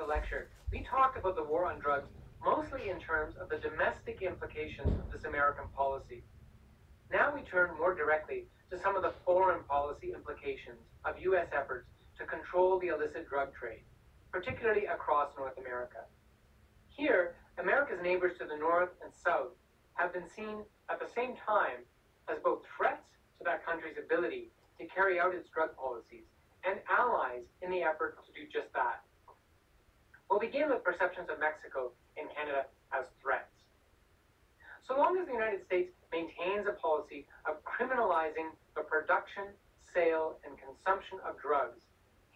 lecture, we talked about the war on drugs mostly in terms of the domestic implications of this American policy. Now we turn more directly to some of the foreign policy implications of U.S. efforts to control the illicit drug trade, particularly across North America. Here, America's neighbors to the north and south have been seen at the same time as both threats to that country's ability to carry out its drug policies and allies in the effort to do just that. We'll begin with perceptions of Mexico and Canada as threats. So long as the United States maintains a policy of criminalizing the production, sale, and consumption of drugs,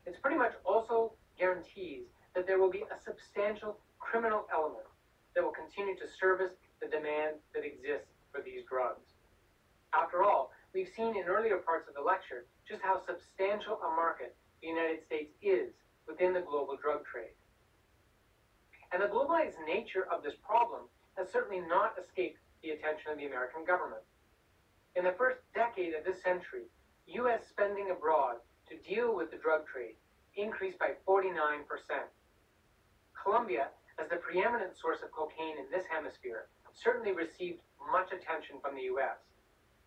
it's pretty much also guarantees that there will be a substantial criminal element that will continue to service the demand that exists for these drugs. After all, we've seen in earlier parts of the lecture just how substantial a market the United States is within the global drug trade. And the globalized nature of this problem has certainly not escaped the attention of the American government. In the first decade of this century, U.S. spending abroad to deal with the drug trade increased by 49%. Colombia, as the preeminent source of cocaine in this hemisphere, certainly received much attention from the U.S.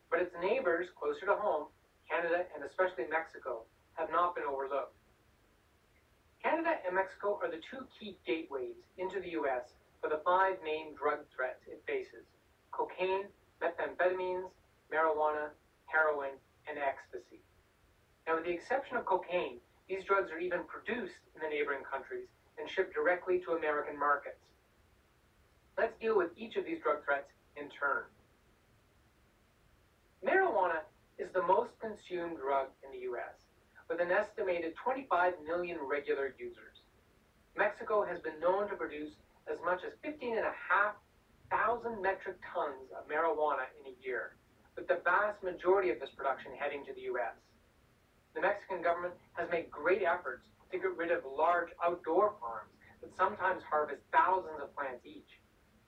But its neighbors closer to home, Canada and especially Mexico, have not been overlooked. Canada and Mexico are the two key gateways into the U.S. for the five main drug threats it faces: cocaine, methamphetamines, marijuana, heroin, and ecstasy. Now, with the exception of cocaine, these drugs are even produced in the neighboring countries and shipped directly to American markets. Let's deal with each of these drug threats in turn. Marijuana is the most consumed drug in the U.S., with an estimated 25 million regular users. Mexico has been known to produce as much as 15,500 metric tons of marijuana in a year, with the vast majority of this production heading to the U.S. The Mexican government has made great efforts to get rid of large outdoor farms that sometimes harvest thousands of plants each.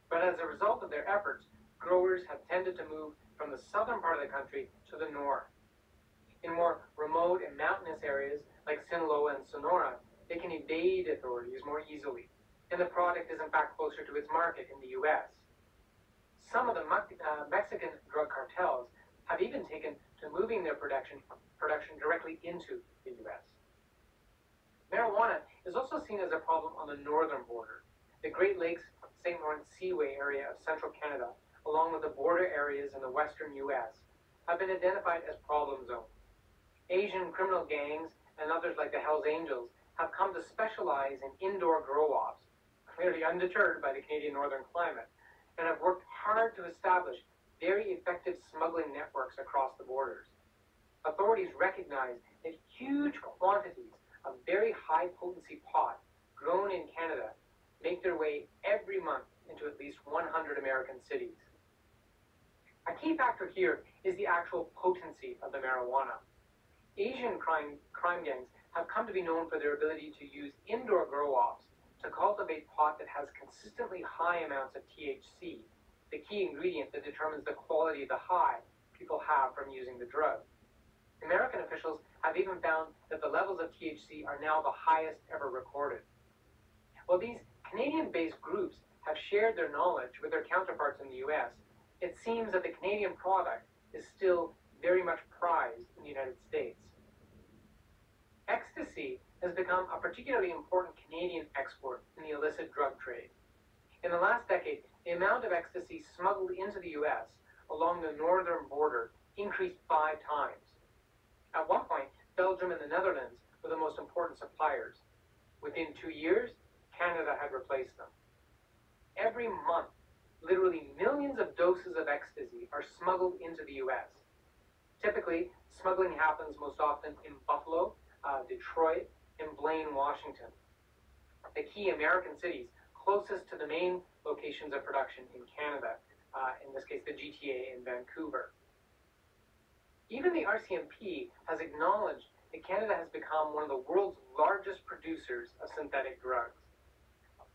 But as a result of their efforts, growers have tended to move from the southern part of the country to the north. In more remote and mountainous areas like Sinaloa and Sonora, they can evade authorities more easily, and the product is in fact closer to its market in the U.S. Some of the Mexican drug cartels have even taken to moving their production directly into the U.S. Marijuana is also seen as a problem on the northern border. The Great Lakes St. Lawrence Seaway area of central Canada, along with the border areas in the western U.S., have been identified as problem zones. Asian criminal gangs and others like the Hells Angels have come to specialize in indoor grow-offs, clearly undeterred by the Canadian northern climate, and have worked hard to establish very effective smuggling networks across the borders. Authorities recognize that huge quantities of very high-potency pot grown in Canada make their way every month into at least 100 American cities. A key factor here is the actual potency of the marijuana. Asian crime gangs have come to be known for their ability to use indoor grow-offs to cultivate pot that has consistently high amounts of THC, the key ingredient that determines the quality of the high people have from using the drug. American officials have even found that the levels of THC are now the highest ever recorded. While these Canadian-based groups have shared their knowledge with their counterparts in the U.S., it seems that the Canadian product is still very much prized in the United States. Ecstasy has become a particularly important Canadian export in the illicit drug trade. In the last decade, the amount of ecstasy smuggled into the U.S. along the northern border increased 5 times. At one point, Belgium and the Netherlands were the most important suppliers. Within 2 years, Canada had replaced them. Every month, literally millions of doses of ecstasy are smuggled into the U.S. Typically, smuggling happens most often in Buffalo, Detroit, and Blaine, Washington, the key American cities closest to the main locations of production in Canada, in this case the GTA in Vancouver. Even the RCMP has acknowledged that Canada has become one of the world's largest producers of synthetic drugs.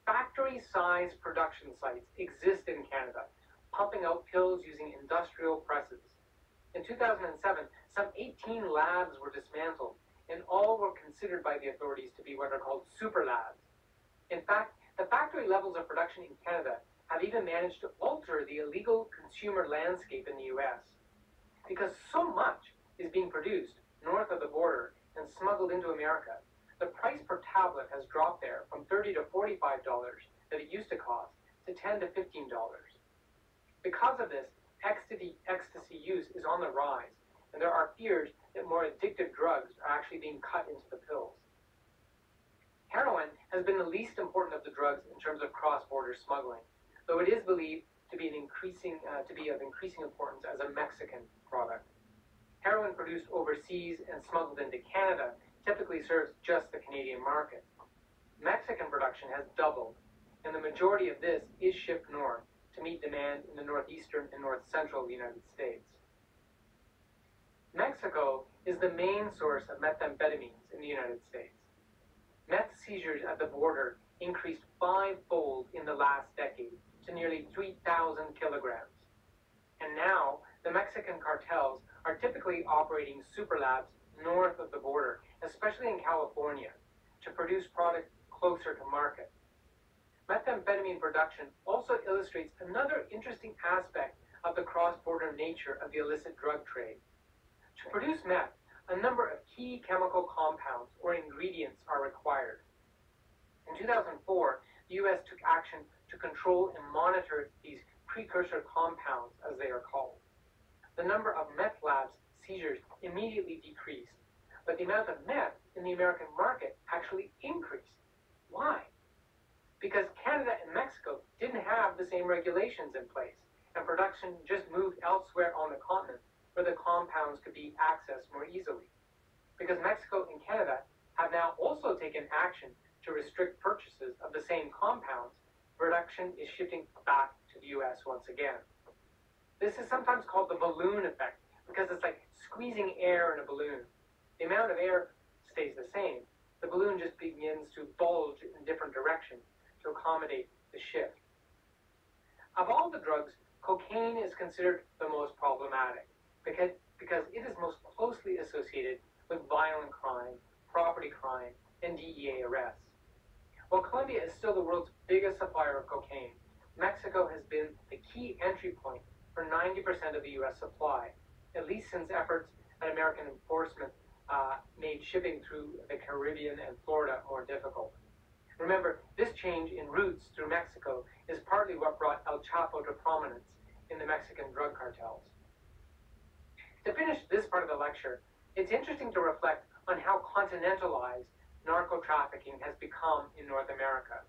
Factory-sized production sites exist in Canada, pumping out pills using industrial presses. In 2007, some 18 labs were dismantled, and all were considered by the authorities to be what are called super labs. In fact, the factory levels of production in Canada have even managed to alter the illegal consumer landscape in the US. Because so much is being produced north of the border and smuggled into America, the price per tablet has dropped there from $30 to $45 that it used to cost to $10 to $15. Because of this, ecstasy use is on the rise, and there are fears that more addictive drugs are actually being cut into the pills. Heroin has been the least important of the drugs in terms of cross-border smuggling, though it is believed to be of increasing importance as a Mexican product. Heroin produced overseas and smuggled into Canada typically serves just the Canadian market. Mexican production has doubled, and the majority of this is shipped north to meet demand in the northeastern and north central United States. Mexico is the main source of methamphetamines in the United States. Meth seizures at the border increased fivefold in the last decade to nearly 3,000 kilograms. And now, the Mexican cartels are typically operating super labs north of the border, especially in California, to produce products closer to market. Methamphetamine production also illustrates another interesting aspect of the cross-border nature of the illicit drug trade. To produce meth, a number of key chemical compounds or ingredients are required. In 2004, the U.S. took action to control and monitor these precursor compounds, as they are called. The number of meth labs seizures immediately decreased, but the amount of meth in the American market actually increased. Why? Because Canada and Mexico didn't have the same regulations in place, and production just moved elsewhere on the continent where the compounds could be accessed more easily. Because Mexico and Canada have now also taken action to restrict purchases of the same compounds, production is shifting back to the U.S. once again. This is sometimes called the balloon effect, because it's like squeezing air in a balloon. The amount of air stays the same. The balloon just begins to bulge in different directions to accommodate the shift. Of all the drugs, cocaine is considered the most problematic because it is most closely associated with violent crime, property crime, and DEA arrests. While Colombia is still the world's biggest supplier of cocaine, Mexico has been the key entry point for 90% of the U.S. supply, at least since efforts at American enforcement made shipping through the Caribbean and Florida more difficult. Remember, this change in routes through Mexico is partly what brought El Chapo to prominence in the Mexican drug cartels. To finish this part of the lecture, it's interesting to reflect on how continentalized narco-trafficking has become in North America.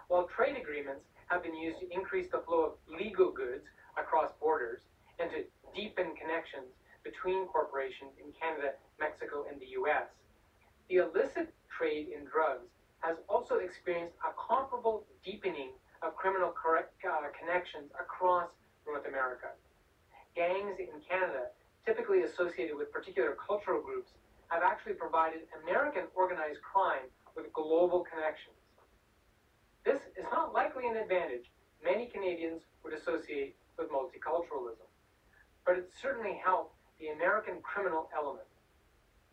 While trade agreements have been used to increase the flow of legal goods across borders and to deepen connections between corporations in Canada, Mexico, and the U.S., the illicit trade in drugs has also experienced a comparable deepening of criminal connections across North America. Gangs in Canada, typically associated with particular cultural groups, have actually provided American organized crime with global connections. This is not likely an advantage many Canadians would associate with multiculturalism, but it certainly helped the American criminal element.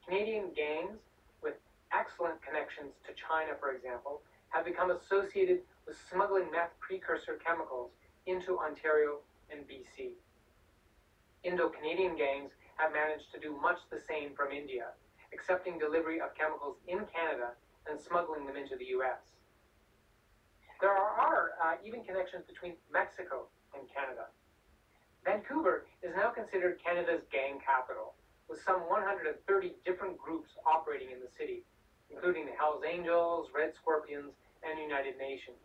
Canadian gangs with excellent connections to China, for example, have become associated with smuggling meth precursor chemicals into Ontario and BC. Indo-Canadian gangs have managed to do much the same from India, accepting delivery of chemicals in Canada and smuggling them into the U.S. There are even connections between Mexico and Canada. Vancouver is now considered Canada's gang capital, with some 130 different groups operating in the city, including the Hells Angels, Red Scorpions, and United Nations.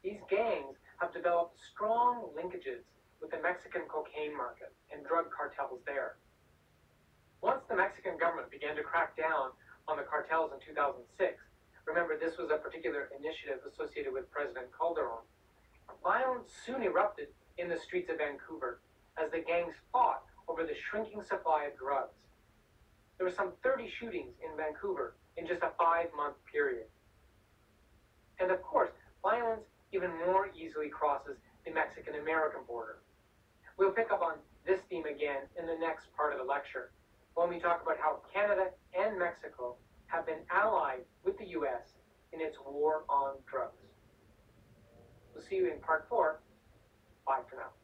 These gangs have developed strong linkages with the Mexican cocaine market and drug cartels there. Once the Mexican government began to crack down on the cartels in 2006, remember this was a particular initiative associated with President Calderon, violence soon erupted in the streets of Vancouver as the gangs fought over the shrinking supply of drugs. There were some 30 shootings in Vancouver in just a 5-month period. And of course, violence even more easily crosses the Mexican-American border. We'll pick up on this theme again in the next part of the lecture, when we talk about how Canada and Mexico have been allied with the U.S. in its war on drugs. We'll see you in part 4. Bye for now.